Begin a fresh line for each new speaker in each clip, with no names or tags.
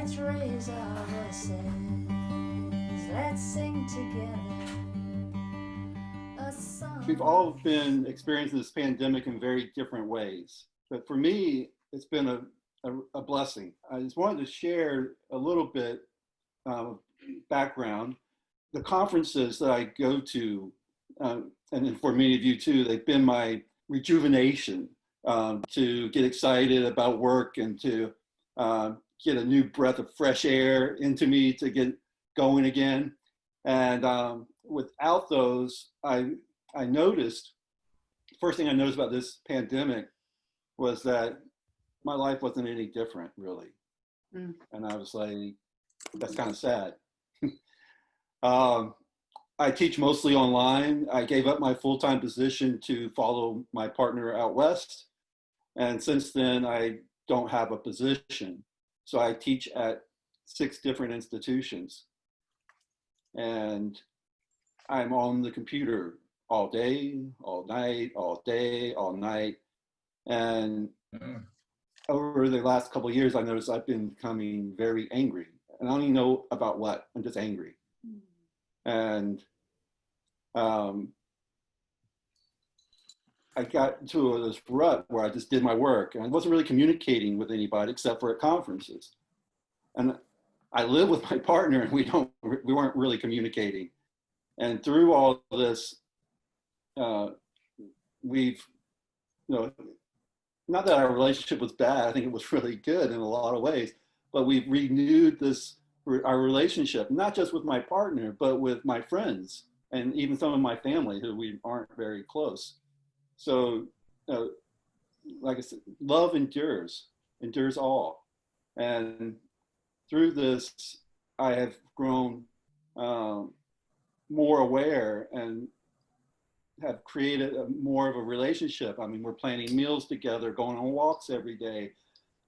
Let's raise our voices, let's sing together a song.
We've all been experiencing this pandemic in very different ways. But for me, it's been a blessing. I just wanted to share a little bit of background. The conferences that I go to, and for many of you too, they've been my rejuvenation to get excited about work and to get a new breath of fresh air into me to get going again. And without those, I noticed, first thing I noticed about this pandemic was that my life wasn't any different, really. And I was like, that's kind of sad. I teach mostly online. I gave up my full-time position to follow my partner out west. And since then, I don't have a position. So I teach at 6 different institutions. And I'm on the computer all day, all night, all day, all night. And over the last couple of years, I noticed I've been becoming very angry. And I don't even know about what, I'm just angry. And I got into this rut where I just did my work and I wasn't really communicating with anybody except for at conferences. And I live with my partner and we weren't really communicating. And through all this, we've, not that our relationship was bad, I think it was really good in a lot of ways, but we've renewed our relationship, not just with my partner, but with my friends and even some of my family who we aren't very close. So, like I said, love endures all. And through this, I have grown more aware and have created more of a relationship. I mean, we're planning meals together, going on walks every day.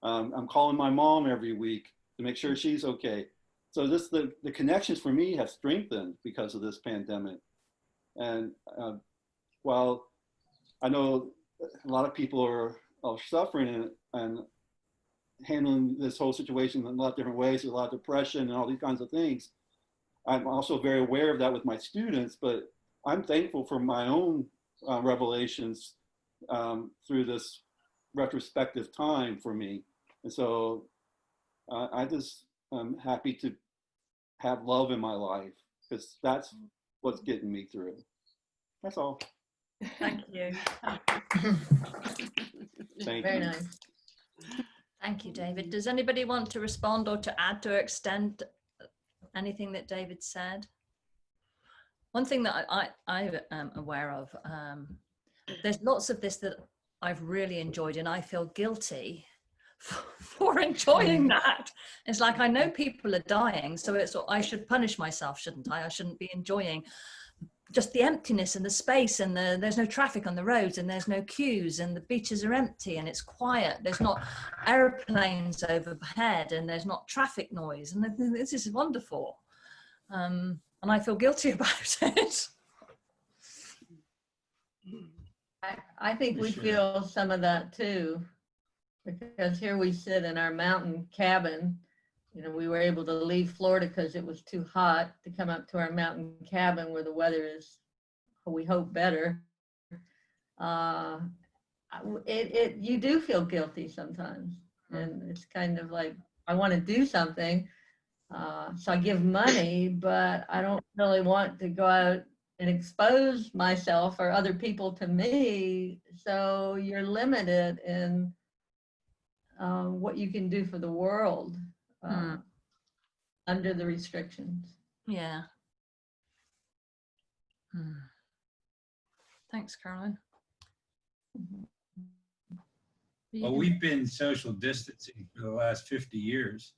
I'm calling my mom every week to make sure she's okay. So the connections for me have strengthened because of this pandemic. And while I know a lot of people are suffering and handling this whole situation in a lot of different ways, there's a lot of depression and all these kinds of things. I'm also very aware of that with my students, but I'm thankful for my own revelations through this retrospective time for me. And so I'm happy to have love in my life because that's what's getting me through. That's all.
Thank you.
Thank
Very
you.
nice.
Thank you, David. Does anybody want to respond or to add to extend anything that David said? One thing that I am aware of, there's lots of this that I've really enjoyed and I feel guilty for enjoying that. It's like, I know people are dying, so I should punish myself, shouldn't I? I shouldn't be enjoying just the emptiness and the space and there's no traffic on the roads and there's no queues and the beaches are empty and it's quiet. There's not airplanes overhead and there's not traffic noise. And this is wonderful. And I feel guilty about it.
I think we feel some of that too, because here we sit in our mountain cabin. We were able to leave Florida because it was too hot to come up to our mountain cabin where the weather is, we hope, better. You do feel guilty sometimes. And it's kind of like, I want to do something. So I give money, but I don't really want to go out and expose myself or other people to me. So you're limited in what you can do for the world. Under the restrictions.
Yeah. Thanks, Carolyn.
Well, we've been social distancing for the last 50 years,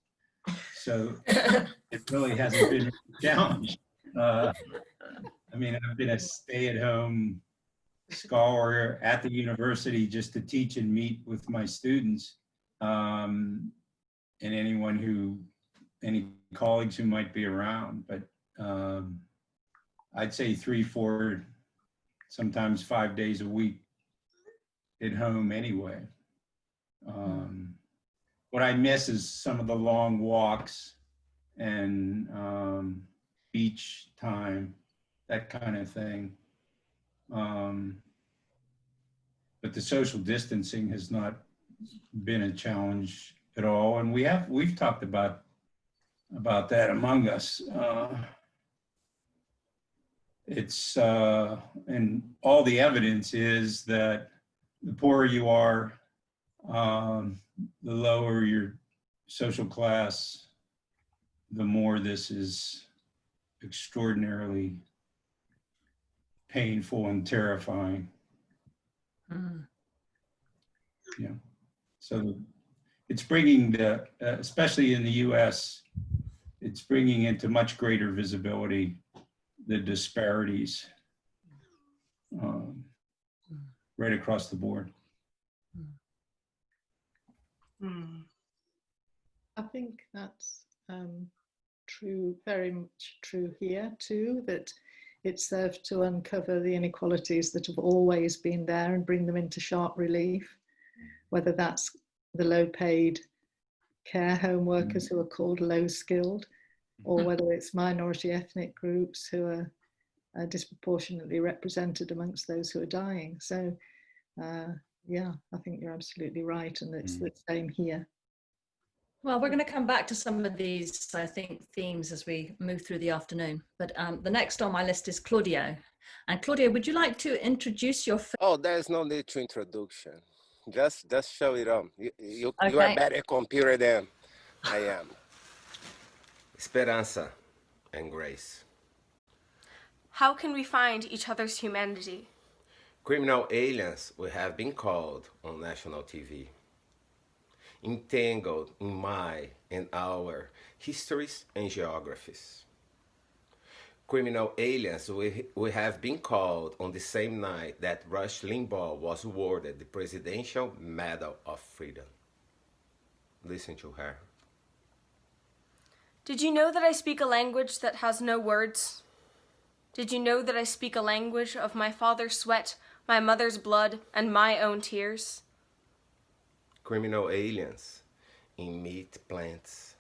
so it really hasn't been a challenge. I mean, I've been a stay-at-home scholar at the university just to teach and meet with my students. And any colleagues who might be around, but I'd say 3, 4, sometimes 5 days a week at home anyway. what I miss is some of the long walks and beach time, that kind of thing. But the social distancing has not been a challenge at all, and we've talked about that among us. It's and all the evidence is that the poorer you are, the lower your social class, the more this is extraordinarily painful and terrifying. Yeah. So it's bringing the, especially in the US, it's bringing into much greater visibility the disparities right across the board.
I think that's true, very much true here too, that it served to uncover the inequalities that have always been there and bring them into sharp relief, whether that's the low paid care home workers who are called low skilled, or whether it's minority ethnic groups who are disproportionately represented amongst those who are dying. So yeah, I think you're absolutely right, and it's the same here.
Well, we're going to come back to some of these, I think, themes as we move through the afternoon. But the next on my list is Claudio. And Claudio, would you like to introduce your...
Oh, there's no need to introduction. Just show it on. You are
Okay.
better computer than I am. Esperança and grace.
How can we find each other's humanity?
Criminal aliens we have been called on national TV. Entangled in my and our histories and geographies. Criminal aliens we have been called on the same night that Rush Limbaugh was awarded the Presidential Medal of Freedom. Listen to her.
Did you know that I speak a language that has no words? Did you know that I speak a language of my father's sweat, my mother's blood, and my own tears?
Criminal aliens in meat plants.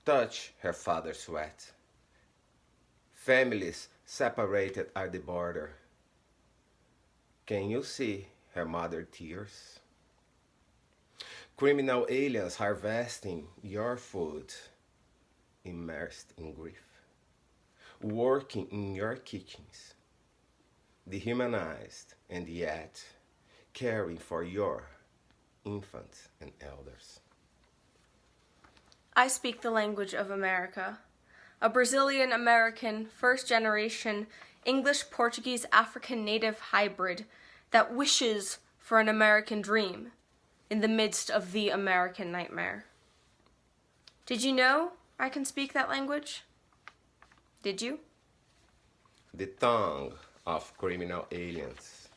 Touch her father's sweat. Families separated at the border. Can you see her mother's tears? Criminal aliens harvesting your food, immersed in grief. Working in your kitchens, dehumanized and yet caring for your infants and elders.
I speak the language of America, a Brazilian-American, first-generation, English-Portuguese-African native hybrid that wishes for an American dream in the midst of the American nightmare. Did you know I can speak that language? Did you?
The tongue of criminal aliens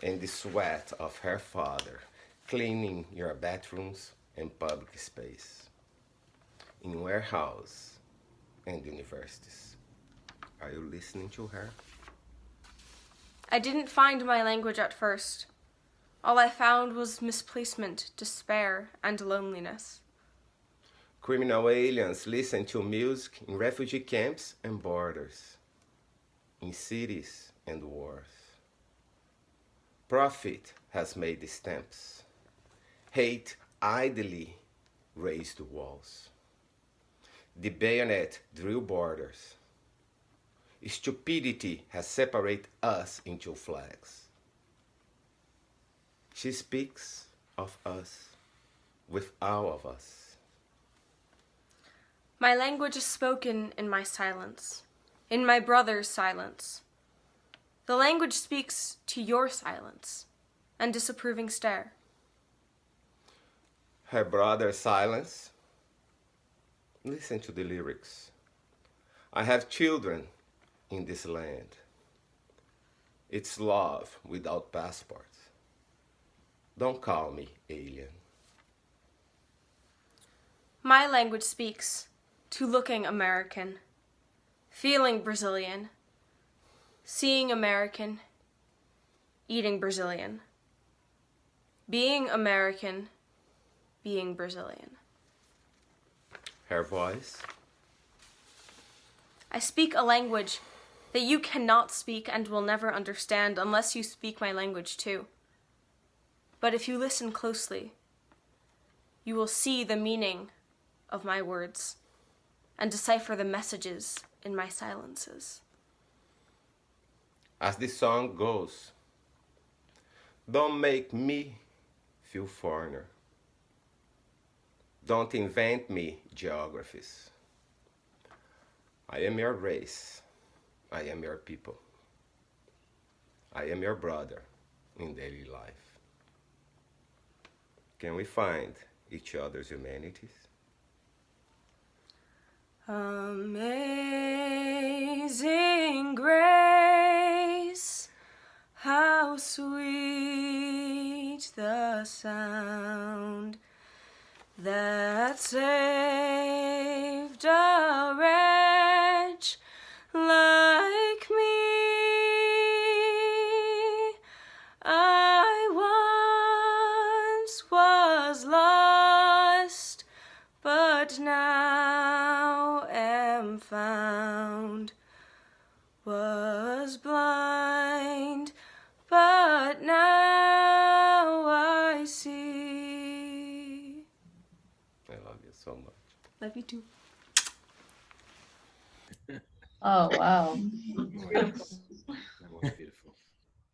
and the sweat of her father cleaning your bathrooms and public space, in warehouse and universities. Are you listening to her?
I didn't find my language at first. All I found was misplacement, despair, and loneliness.
Criminal aliens listen to music in refugee camps and borders, in cities and wars. Profit has made the stamps. Hate idly raised walls. The bayonet drew borders. Stupidity has separated us into flags. She speaks of us with all of us.
My language is spoken in my silence, in my brother's silence. The language speaks to your silence and disapproving stare.
Her brother's silence. Listen to the lyrics. I have children in this land. It's love without passports. Don't call me alien.
My language speaks to looking American, feeling Brazilian, seeing American, eating Brazilian, being American, being Brazilian.
Her voice?
I speak a language that you cannot speak and will never understand unless you speak my language too. But if you listen closely, you will see the meaning of my words and decipher the messages in my silences.
As the song goes, don't make me feel foreigner. Don't invent me geographies. I am your race. I am your people. I am your brother in daily life. Can we find each other's humanities?
Amazing grace, how sweet the sound that saved a wretch like me. I once was lost, but now am found. Was blind, but now I see.
I love you so much.
Love you too.
Oh, wow.
That was beautiful.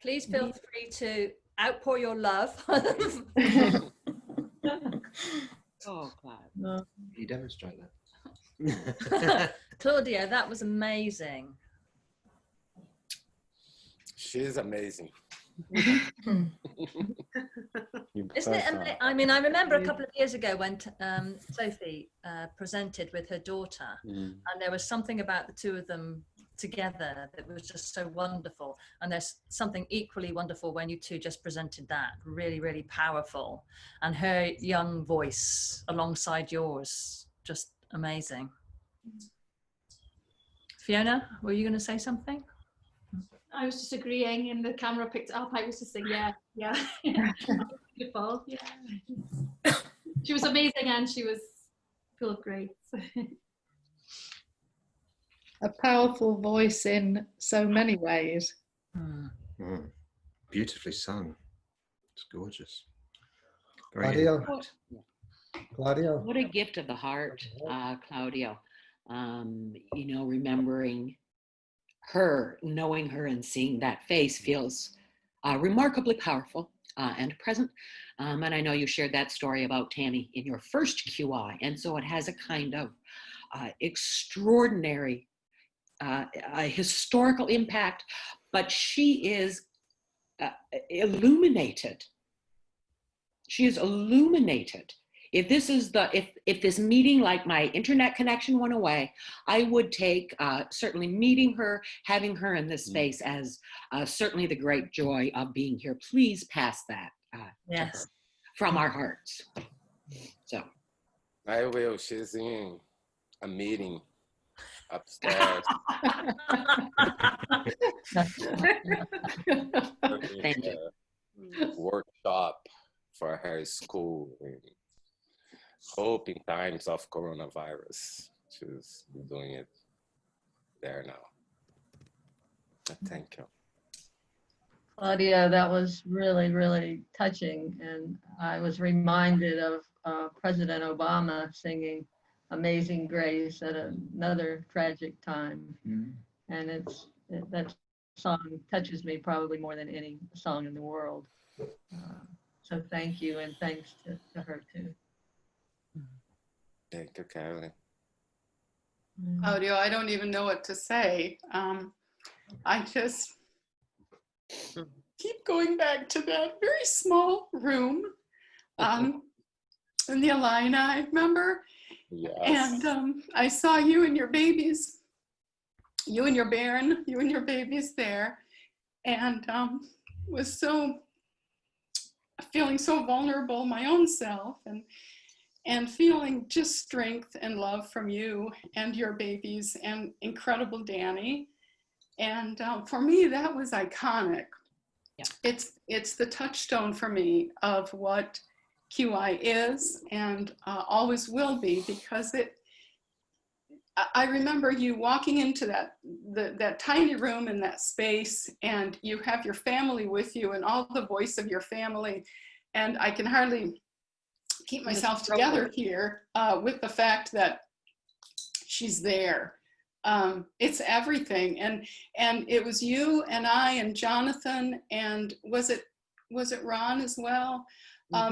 Please feel free to outpour your love.
Oh, Clive.
No.
You demonstrate that.
Claudio, that was amazing.
She's amazing.
Isn't it? I mean, I remember a couple of years ago when Sophie presented with her daughter, and there was something about the two of them together that was just so wonderful. And there's something equally wonderful when you two just presented that, really, really powerful. And her young voice alongside yours, just amazing. Fiona, were you going to say something?
I was just agreeing, and the camera picked it up. I was just saying, yeah. Beautiful, yeah. She was amazing, and she was full of grace.
A powerful voice in so many ways.
Beautifully sung. It's gorgeous.
Claudio. Claudio.
What a gift of the heart, Claudio. You know, remembering her, knowing her and seeing that face feels remarkably powerful and present. And I know you shared that story about Tammy in your first QI. And so it has a kind of extraordinary historical impact, but she is illuminated. She is illuminated. If this is if this meeting, like my internet connection went away, I would take certainly meeting her, having her in this space as certainly the great joy of being here. Please pass that to her from our hearts. So
I will. She's in a meeting upstairs.
Thank you.
Workshop for her school. Hope in times of coronavirus. She's doing it there now. Thank you.
Claudia, that was really, really touching. And I was reminded of President Obama singing Amazing Grace at another tragic time. And that song touches me probably more than any song in the world. So thank you, and thanks to her too.
Thank you, Carolyn.
Claudio, I don't even know what to say. I just keep going back to that very small room in the Illini, remember?
Yes.
And I saw you and your babies, you and your bairn, you and your babies there, and was feeling so vulnerable my own self, and feeling just strength and love from you and your babies and incredible Danny. And for me, that was iconic. Yeah. It's the touchstone for me of what QI is and always will be, because I remember you walking into that tiny room in that space, and you have your family with you and all the voice of your family. And I can hardly keep myself together here with the fact that she's there. It's everything. And it was you and I and Jonathan, and was it Ron as well?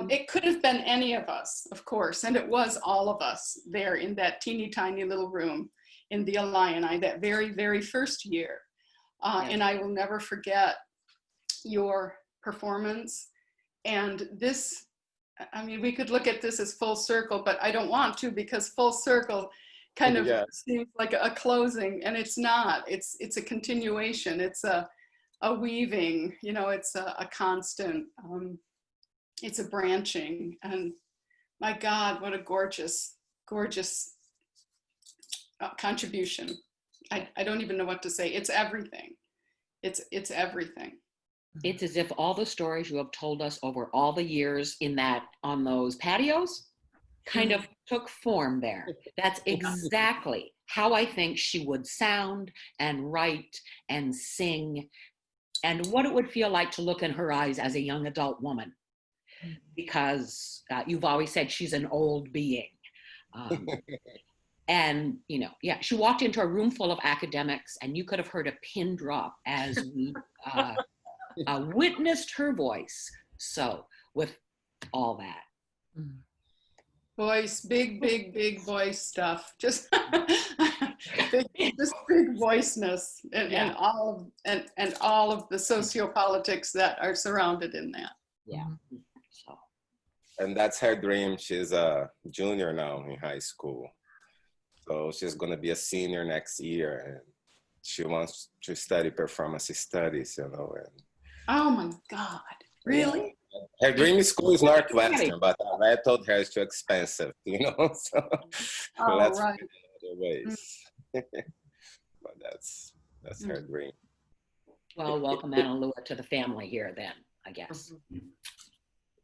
It could have been any of us, of course, and it was all of us there in that teeny tiny little room in the Illini that very, very first year. And I will never forget your performance. And this, I mean, we could look at this as full circle, but I don't want to, because full circle kind of seems like a closing, and it's not. It's a continuation. It's a weaving, you know, it's a constant. It's a branching, and my God, what a gorgeous, gorgeous contribution. I don't even know what to say. It's everything. It's everything.
It's as if all the stories you have told us over all the years on those patios kind of took form there. That's exactly how I think she would sound and write and sing, and what it would feel like to look in her eyes as a young adult woman. Because you've always said she's an old being. And, you know, yeah, she walked into a room full of academics, and you could have heard a pin drop as we witnessed her voice. So with all that.
Voice, big voice stuff. Just big voiceness, and all of the sociopolitics that are surrounded in that.
Yeah.
And that's her dream. She's a junior now in high school. So she's going to be a senior next year, and she wants to study performance studies, you know. And
oh my God, really?
Her dream school is Northwestern, but I told her it's too expensive, you know. So let's find other ways. But that's her dream.
Well, welcome Analua to the family here then, I guess.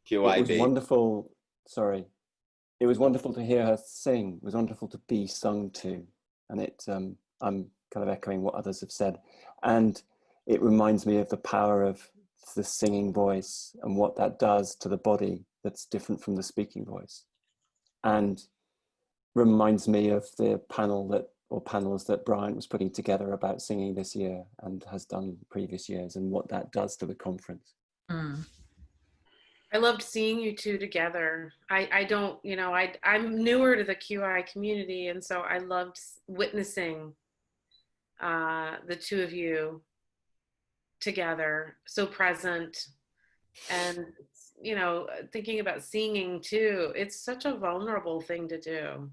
QI
It was wonderful. Sorry, it was wonderful to hear her sing. It was wonderful to be sung to, and I'm kind of echoing what others have said, and it reminds me of the power of the singing voice and what that does to the body that's different from the speaking voice, and reminds me of the panels that Bryant was putting together about singing this year and has done previous years, and what that does to the conference.
I loved seeing you two together. I don't, you know, I'm newer to the QI community, and so I loved witnessing the two of you together, so present, and, you know, thinking about singing too. It's such a vulnerable thing to do.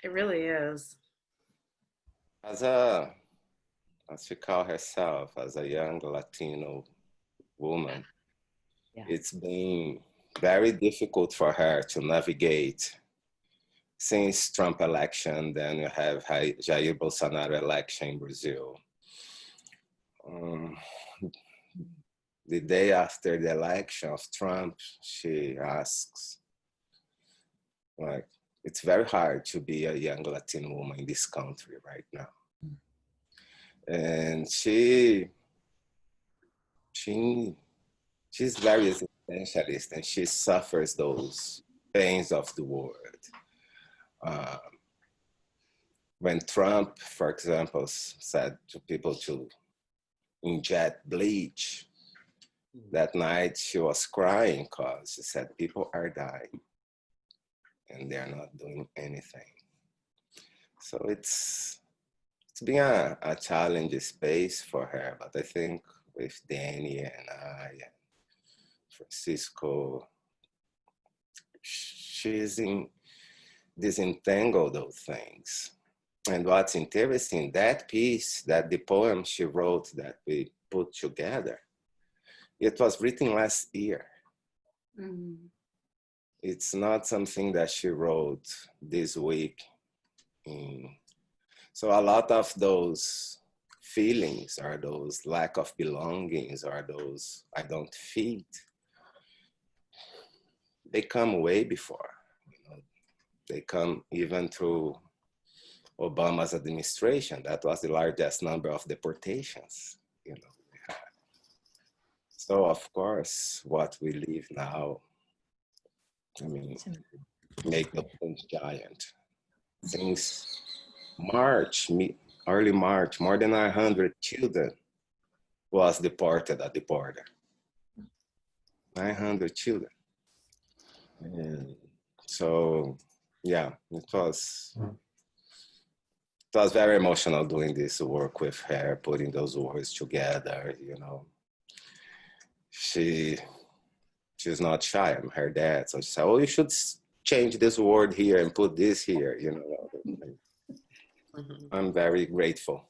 It really is.
As she calls herself, as a young Latino woman, it's been very difficult for her to navigate since Trump election. Then you have Jair Bolsonaro election in Brazil. The day after the election of Trump, she asks, like, it's very hard to be a young Latin woman in this country right now. And she's very existentialist, and she suffers those pains of the world. When Trump, for example, said to people to inject bleach, that night she was crying because she said people are dying and they're not doing anything. So it's been a challenging space for her, but I think with Danny and I and Francisco, she's disentangled those things. And what's interesting, that piece, that the poem she wrote that we put together, it was written last year. It's not something that she wrote this week. So a lot of those feelings, or those lack of belongings, or those I don't fit, they come way before. They come even through Obama's administration. That was the largest number of deportations, So of course, what we live now, I mean, make the things giant. Since March, early March, more than 900 children was deported at the border. 900 children. And so, yeah, it was very emotional doing this work with her, putting those words together, She's not shy, I'm her dad. So she said, oh, you should change this word here and put this here, I'm very grateful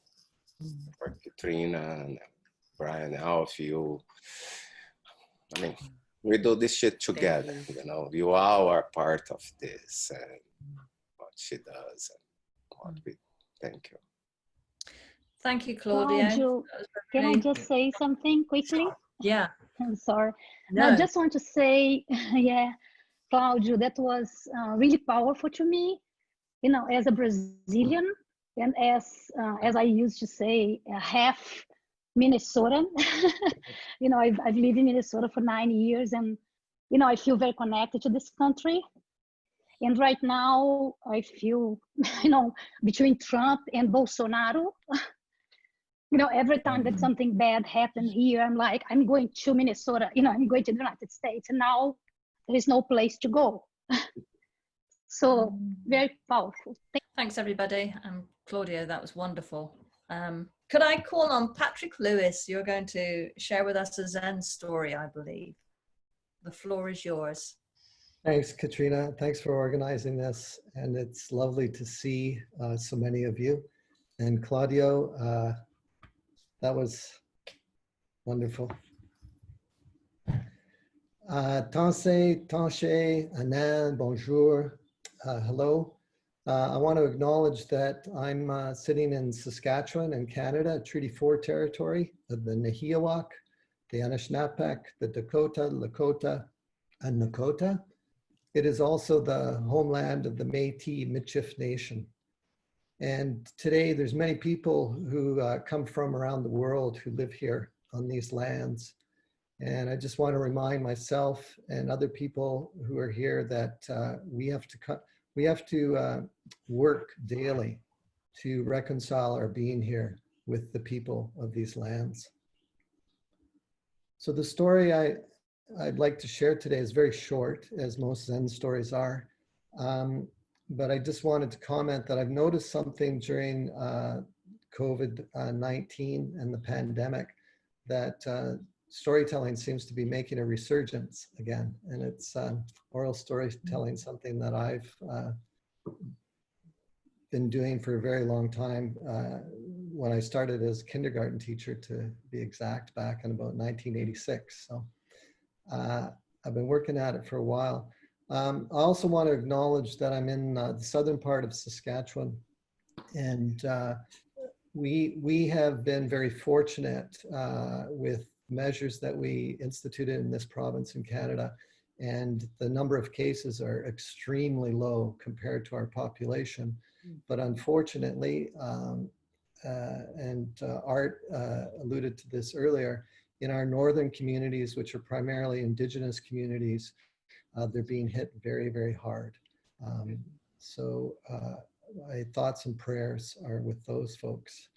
for Katrina and Bryant and all of you. I mean, we do this shit together, You all are part of this and what she does and what we, thank you.
Thank you, Claudio.
Claudio, can I just say something quickly?
Yeah.
I'm sorry.
No.
I just want to say, yeah, Claudio, that was really powerful to me, as a Brazilian and as I used to say, a half Minnesotan. I've lived in Minnesota for 9 years and, I feel very connected to this country. And right now I feel, between Trump and Bolsonaro, every time that something bad happened here, I'm like, I'm going to Minnesota, I'm going to the United States, and now there is no place to go. So very powerful.
Thanks, everybody. Claudio, that was wonderful. Could I call on Partrick Lewis? You're going to share with us a Zen story, I believe. The floor is yours.
Thanks, Katrina. Thanks for organizing this. And it's lovely to see so many of you. And Claudio, that was wonderful. Tanche, Anan, bonjour, hello. I want to acknowledge that I'm sitting in Saskatchewan in Canada, Treaty 4 territory of the Nahiawak, the Anishinaabeg, the Dakota, Lakota, and Nakota. It is also the homeland of the Métis Michif Nation. And today there's many people who come from around the world who live here on these lands. And I just want to remind myself and other people who are here that we have to work daily to reconcile our being here with the people of these lands. So the story I'd like to share today is very short, as most Zen stories are. But I just wanted to comment that I've noticed something during COVID-19 and the pandemic, that storytelling seems to be making a resurgence again. And it's oral storytelling, something that I've been doing for a very long time. When I started as a kindergarten teacher, to be exact, back in about 1986. So I've been working at it for a while. I also want to acknowledge that I'm in the southern part of Saskatchewan, and we have been very fortunate with measures that we instituted in this province in Canada, and the number of cases are extremely low compared to our population. But unfortunately, Art alluded to this earlier, in our northern communities, which are primarily Indigenous communities, they're being hit very, very hard. So my thoughts and prayers are with those folks.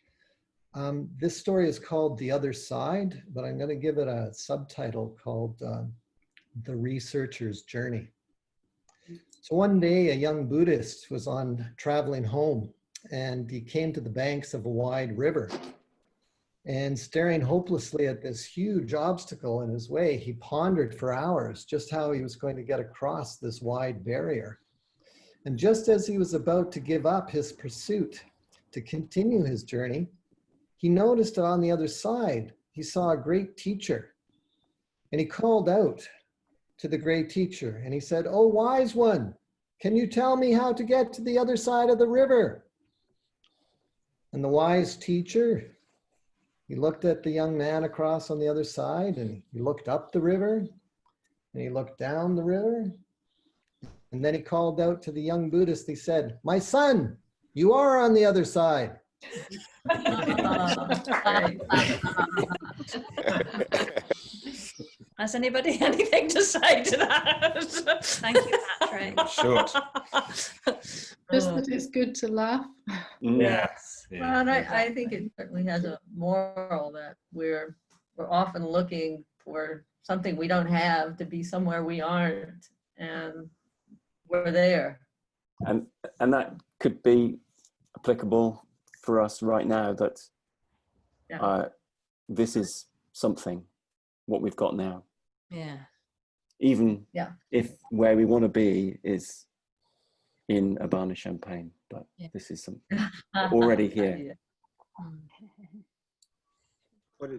This story is called The Other Side, but I'm going to give it a subtitle called The Researcher's Journey. So one day, a young Buddhist was traveling home, and he came to the banks of a wide river. And staring hopelessly at this huge obstacle in his way, he pondered for hours just how he was going to get across this wide barrier. And just as he was about to give up his pursuit to continue his journey, he noticed that on the other side, he saw a great teacher. And he called out to the great teacher and he said, "Oh, wise one, can you tell me how to get to the other side of the river?" And the wise teacher, he looked at the young man across on the other side, and he looked up the river, and he looked down the river, And then he called out to the young Buddhist. He said, "My son, you are on the other side."
Has anybody anything to say to that? Thank you, Patrick.
Short.
Just that it's good to laugh.
Yes.
Well, and I think it certainly has a moral that we're often looking for something we don't have to be somewhere we aren't, and we're there.
And that could be applicable for us right now, that this is something, what we've got now.
Yeah.
Even if where we want to be is in Urbana-Champaign, but this is something already here.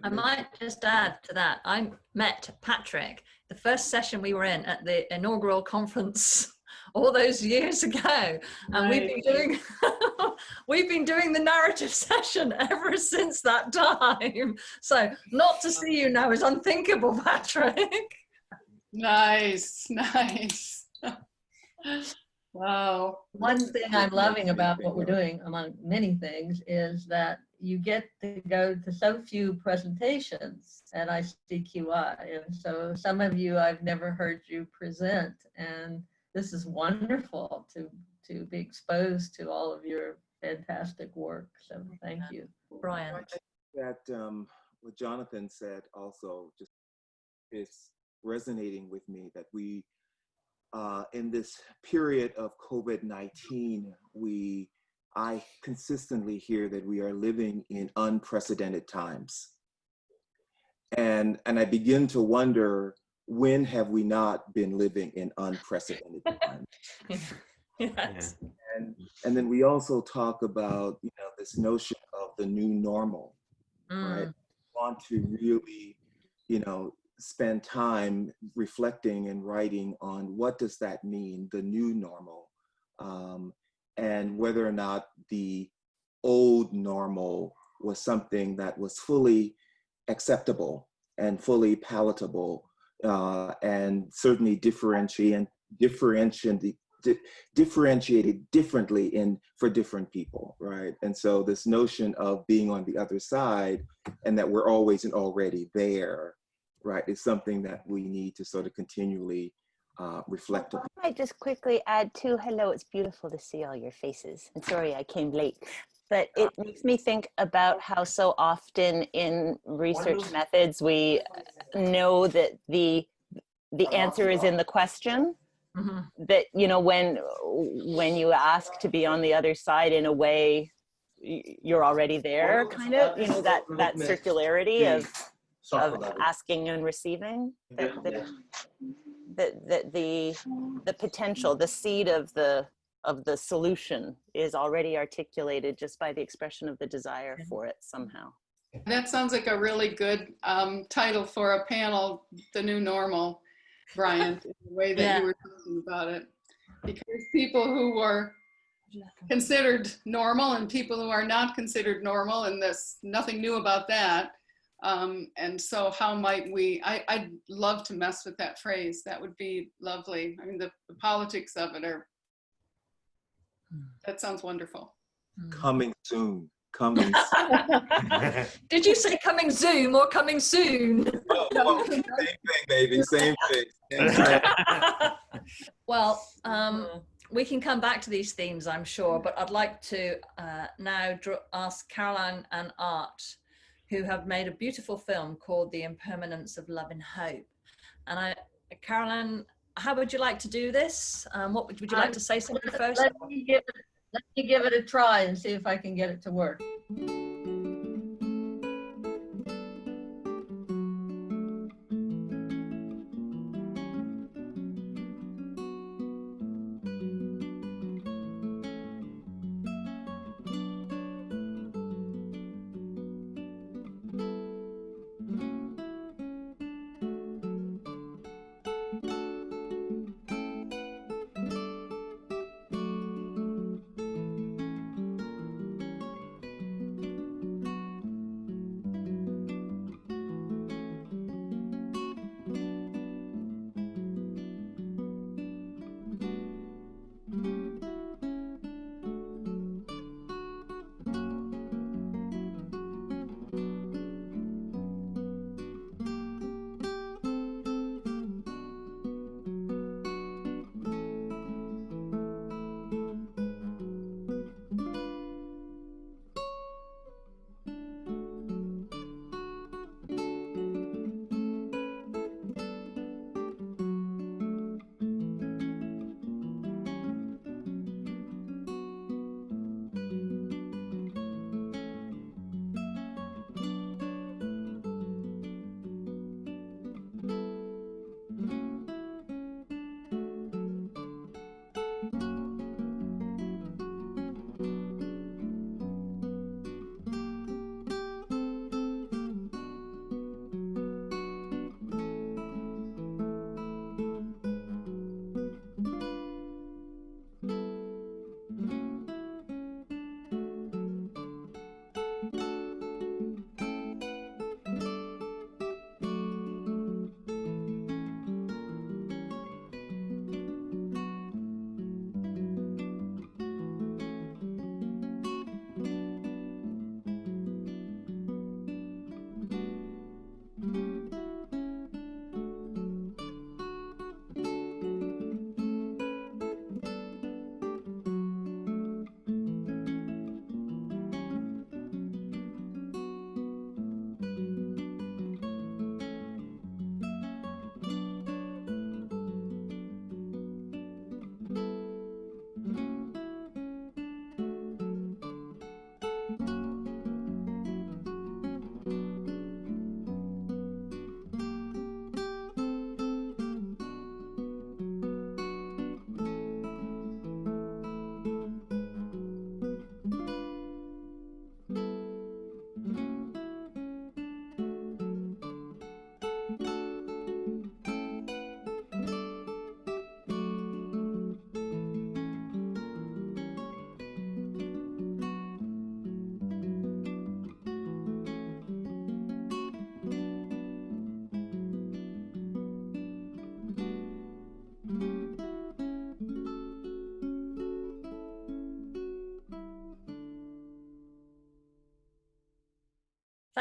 I might just add to that, I met Patrick the first session we were in at the inaugural conference all those years ago, and we've been doing the narrative session ever since that time. So not to see you now is unthinkable, Patrick.
Nice. Wow.
One thing I'm loving about what we're doing, among many things, is that you get to go to so few presentations at ICQI. And so some of you I've never heard you present, and this is wonderful to be exposed to all of your fantastic work. So thank you.
Bryant.
That what Jonathan said also just is resonating with me, that we in this period of COVID-19, I consistently hear that we are living in unprecedented times. And I begin to wonder, when have we not been living in unprecedented times?
Yes.
And then we also talk about, this notion of the new normal, right? We want to really, spend time reflecting and writing on what does that mean, the new normal, and whether or not the old normal was something that was fully acceptable and fully palatable, and certainly differentiated differently for different people, right? And so this notion of being on the other side and that we're always and already there, right, is something that we need to sort of continually reflect on.
I just quickly add too, hello, it's beautiful to see all your faces. And sorry I came late, but it makes me think about how so often in research methods we know that the answer is in the question. That, when you ask to be on the other side, in a way, you're already there, kind of, that circularity of asking and receiving, that the potential, the seed of the solution is already articulated just by the expression of the desire for it somehow.
That sounds like a really good title for a panel, The New Normal, Bryant, in the way that you were talking about it. Because people who are considered normal and people who are not considered normal, and there's nothing new about that. And so how might we, I'd love to mess with that phrase. That would be lovely. I mean, the politics of it that sounds wonderful.
Coming soon. Coming soon.
Did you say coming Zoom or coming soon?
Oh, same thing, baby. Same thing.
Well, we can come back to these themes, I'm sure, but I'd like to now ask Carolyn and Art, who have made a beautiful film called The Impermanence of Love and Hope. And Carolyn, how would you like to do this? What would you like to say something first?
Let me give it a try and see if I can get it to work.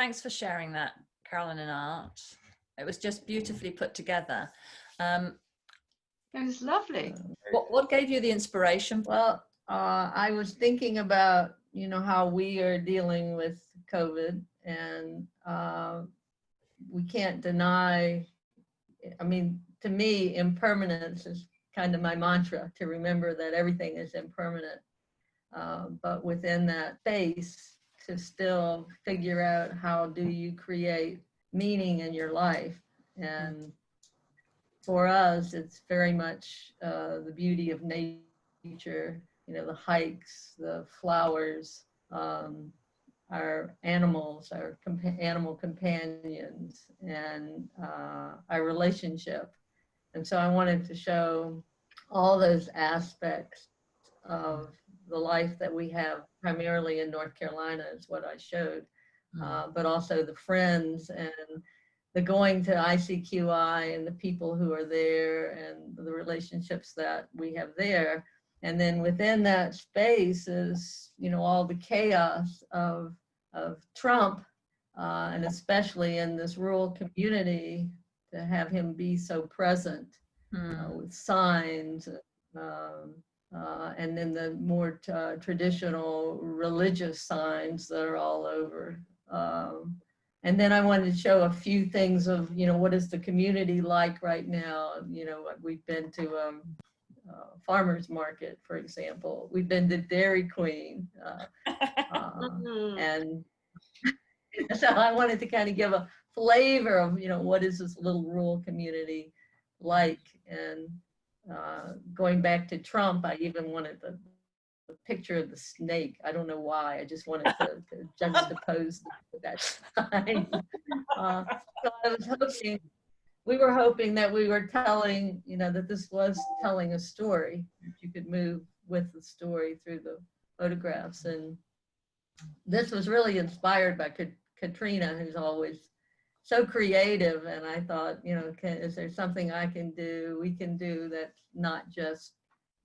thanks for sharing that, Carolyn and Art. It was just beautifully put together.
It was lovely.
What gave you the inspiration?
Well, I was thinking about, you know, how we are dealing with COVID, and we can't deny, I mean, to me, impermanence is kind of my mantra, to remember that everything is impermanent. But within that space, to still figure out how do you create meaning in your life. And for us, it's very much the beauty of nature, you know, the hikes, the flowers, our animals, our animal companions, and our relationship. And so I wanted to show all those aspects of the life that we have primarily in North Carolina is what I showed, but also the friends and the going to ICQI and the people who are there and the relationships that we have there. And then within that space is, you know, all the chaos of Trump, and especially in this rural community, to have him be so present with signs, and then the more traditional religious signs that are all over. And then I wanted to show a few things of, you know, what is the community like right now? You know, we've been to farmers market, for example. We've been to Dairy Queen. And so I wanted to kind of give a flavor of, you know, what is this little rural community like? And going back to Trump, I even wanted the picture of the snake. I don't know why. I just wanted to juxtapose that sign. So I was hoping, we were hoping that we were telling, you know, that this was telling a story. You could move with the story through the photographs. And this was really inspired by Katrina, who's always so creative. And I thought, you know, is there something I can do, we can do that's not just,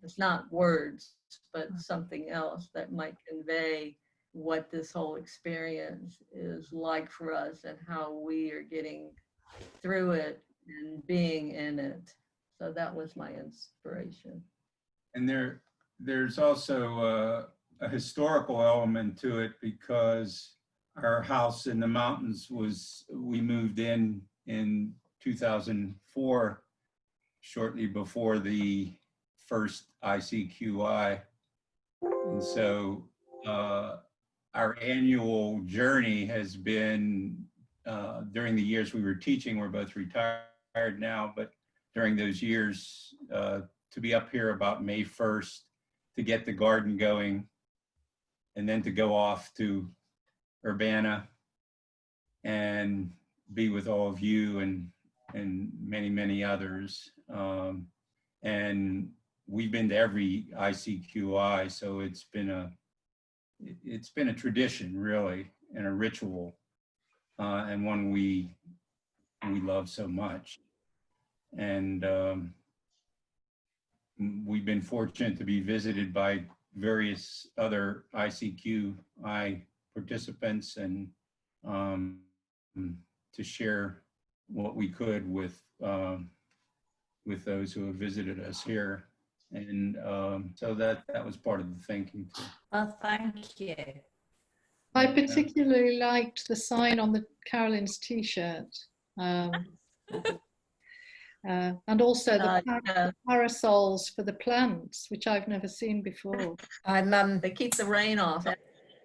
it's not words, but something else that might convey what this whole experience is like for us and how we are getting through it and being in it. So that was my inspiration.
And there's also a historical element to it, because our house in the mountains we moved in 2004, shortly before the first ICQI. And so our annual journey has been, during the years we were teaching, we're both retired now, but during those years, to be up here about May 1st, to get the garden going, and then to go off to Urbana and be with all of you and many, many others. And we've been to every ICQI, so it's been a tradition, really, and a ritual, and one we love so much. And we've been fortunate to be visited by various other ICQI participants, and to share what we could with those who have visited us here. And so that was part of the thinking too.
Well, thank you.
I particularly liked the sign on the Carolyn's t-shirt. And also the parasols for the plants, which I've never seen before.
I love them. They keep the rain off.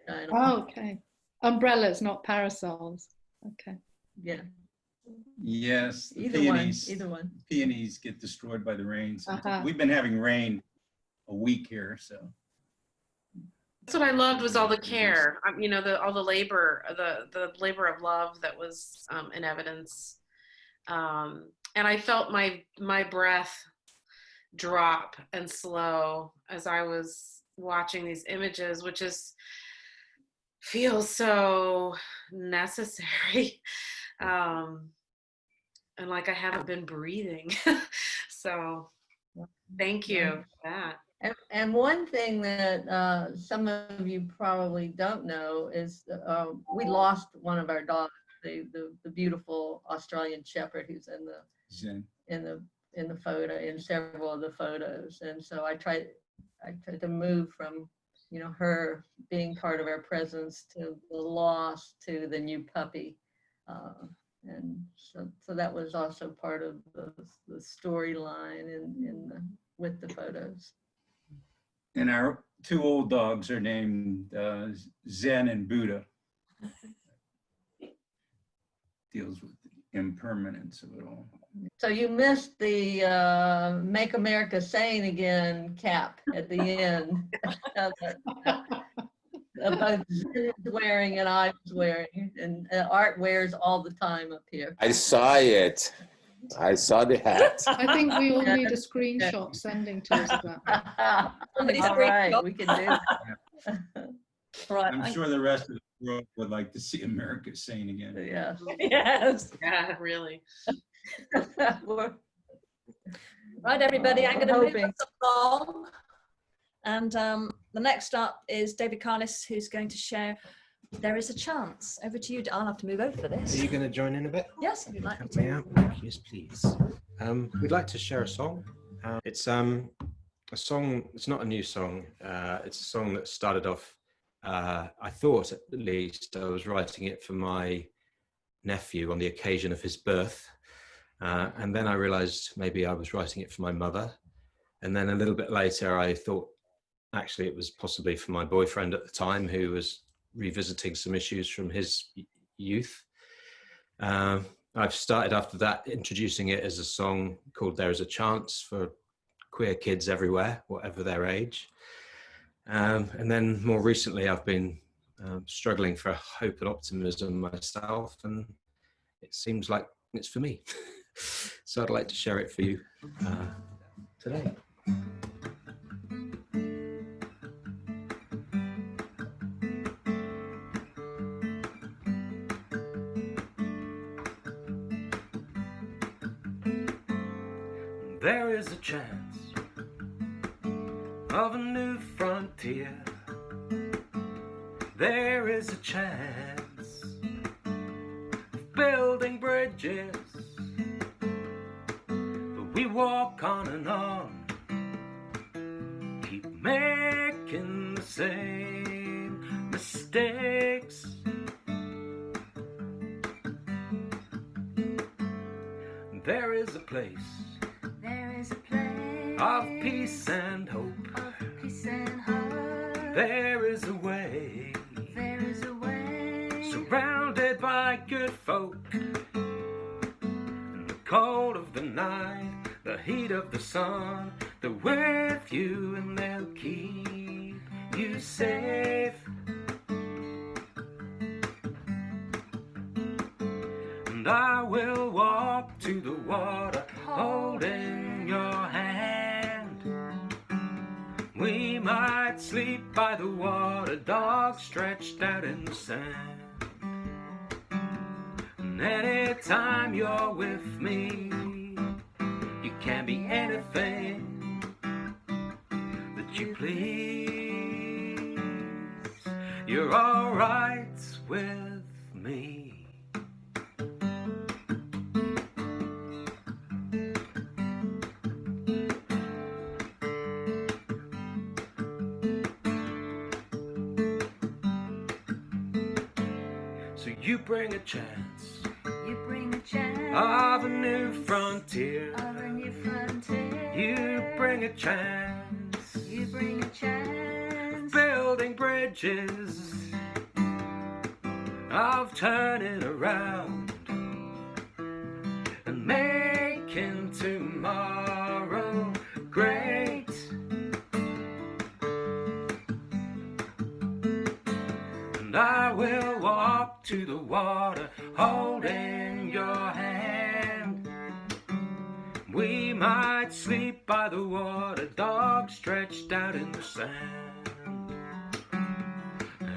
Oh, okay. Umbrellas, not parasols. Okay.
Yeah.
Yes, the
either one.
peonies get destroyed by the rain. So we've been having rain a week here, so.
That's what I loved, was all the care, you know, all the labor, the labor of love that was in evidence. And I felt my breath drop and slow as I was watching these images, which feels so necessary. And like I haven't been breathing. So thank you for that.
And one thing that some of you probably don't know is we lost one of our dogs, the beautiful Australian Shepherd, who's in the photo, in several of the photos. And so I tried to move from, you know, her being part of our presence to the loss to the new puppy. And so that was also part of the storyline with the photos.
And our two old dogs are named Zen and Buddha. Deals with the impermanence of it all.
So you missed the Make America Sane Again cap at the end. Both Zen is wearing and I was wearing, and Art wears all the time up here.
I saw it. I saw the hat.
I think we all need a screenshot sending to us of that.
All right, we can do that.
Right.
I'm sure the rest of the world would like to see America sane again.
Yes.
Yes. Yeah, really.
Right, everybody, I'm going to move
hoping.
us along. And the next up is David Carless, who's going to share There Is a Chance. Over to you. I'll have to move over for this.
Are you going to join in a bit?
Yes, if you'd like me
Help me
to.
out. Yes, please. We'd like to share a song. It's a song, it's not a new song. It's a song that started off, I thought at least, I was writing it for my nephew on the occasion of his birth. And then I realized maybe I was writing it for my mother. And then a little bit later, I thought actually it was possibly for my boyfriend at the time, who was revisiting some issues from his youth. I've started after that introducing it as a song called There Is a Chance for queer kids everywhere, whatever their age. And then more recently, I've been struggling for hope and optimism myself, and it seems like it's for me. So I'd like to share it for you today. There is a chance of a new frontier. There is a chance of building bridges. But we walk on and on, keep making the same mistakes. There is a place of peace and hope. There is a way. Surrounded by good folk. In the cold of the night, the heat of the sun, they're with you and they'll keep you safe. And I will walk to the water, holding your hand. We might sleep by the water, dogs stretched out in the sand. And anytime you're with me, you can be anything that you please. You're all right with me. You bring a chance. You bring a chance of a new frontier. Of a new frontier. You bring a chance. You bring a chance of building bridges. Of turning around and making tomorrow great. And I will walk to the water, holding your hand. We might sleep by the water, dogs stretched out in the sand.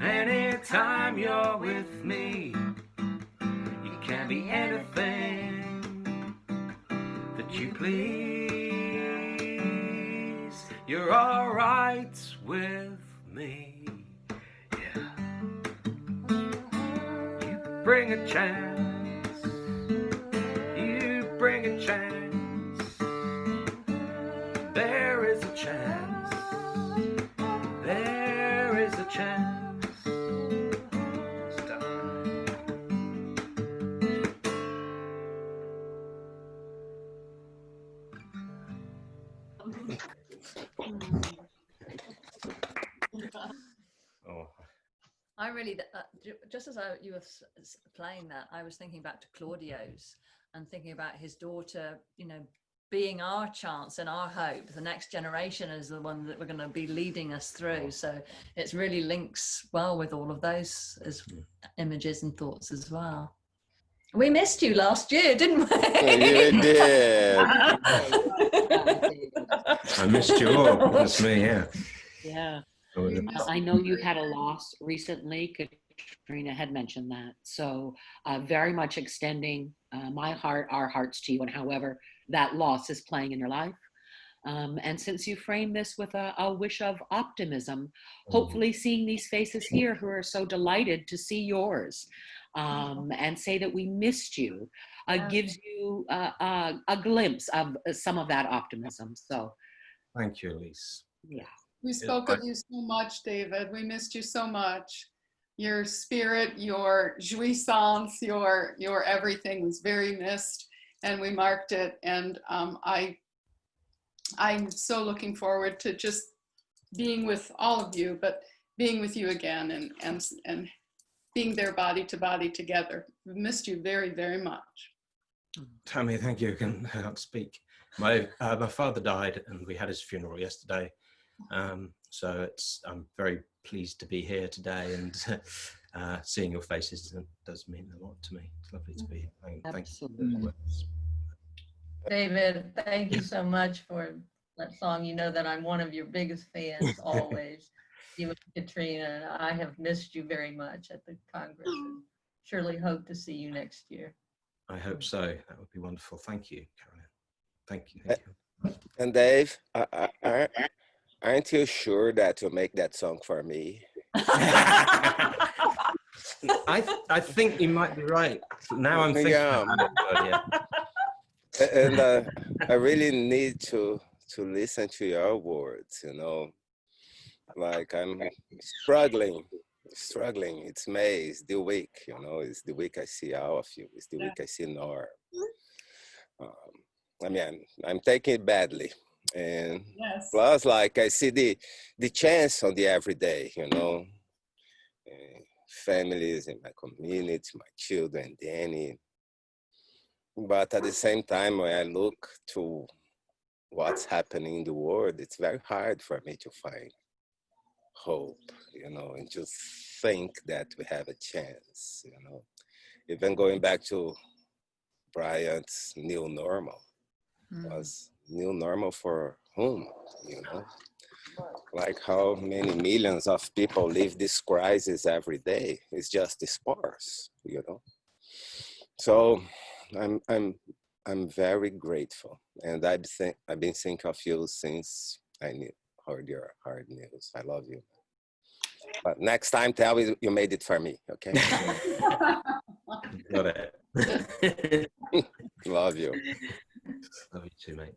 Anytime you're with me, you can be anything that you please.
you're all right with me. Yeah. You bring a chance, you bring a chance. There is a chance, there is a chance.
Oh.
I really, just as you were playing that, I was thinking back to Claudio's and thinking about his daughter, you know, being our chance and our hope. The next generation is the one that we're going to be leading us through. So it really links well with all of those as images and thoughts as well. We missed you last year, didn't we?
You did.
I missed you all. That's me, yeah.
Yeah. I know you had a loss recently. Katrina had mentioned that. So very much extending our hearts to you and however that loss is playing in your life. And since you framed this with a wish of optimism, hopefully seeing these faces here who are so delighted to see yours and say that we missed you gives you a glimpse of some of that optimism. So
thank you, Elise.
Yeah.
We spoke of you so much, David. We missed you so much. Your spirit, your jouissance, your everything was very missed, and we marked it. And I'm so looking forward to just being with all of you, but being with you again and being there body to body together. We missed you very, very much.
Tammy, thank you. I can't speak. My father died, and we had his funeral yesterday. So I'm very pleased to be here today, and seeing your faces does mean a lot to me. It's lovely to be here. Thank you.
David, thank you so much for that song. You know that I'm one of your biggest fans always. You and Katrina, I have missed you very much at the Congress, and surely hope to see you next year.
I hope so. That would be wonderful. Thank you, Carolyn. Thank you. Thank you.
And Dave, aren't you sure that you'll make that song for me?
I think you might be right. Now I'm thinking about it, but yeah.
And I really need to listen to your words, you know. Like I'm struggling. It's May, it's the week, you know, it's the week I see all of you, it's the week I see Nora. I mean, I'm taking it badly. And plus, like, I see the chance on the everyday, you know, families in my community, my children, Danny. But at the same time, when I look to what's happening in the world, it's very hard for me to find hope, you know, and just think that we have a chance, you know. Even going back to Bryant's new normal, was new normal for whom, you know? Like how many millions of people live this crisis every day. It's just the sparse, you know? So I'm very grateful. And I've been thinking of you since I heard your hard news. I love you. But next time, tell me you made it for me, okay?
Got it.
Love you.
Love you too, mate.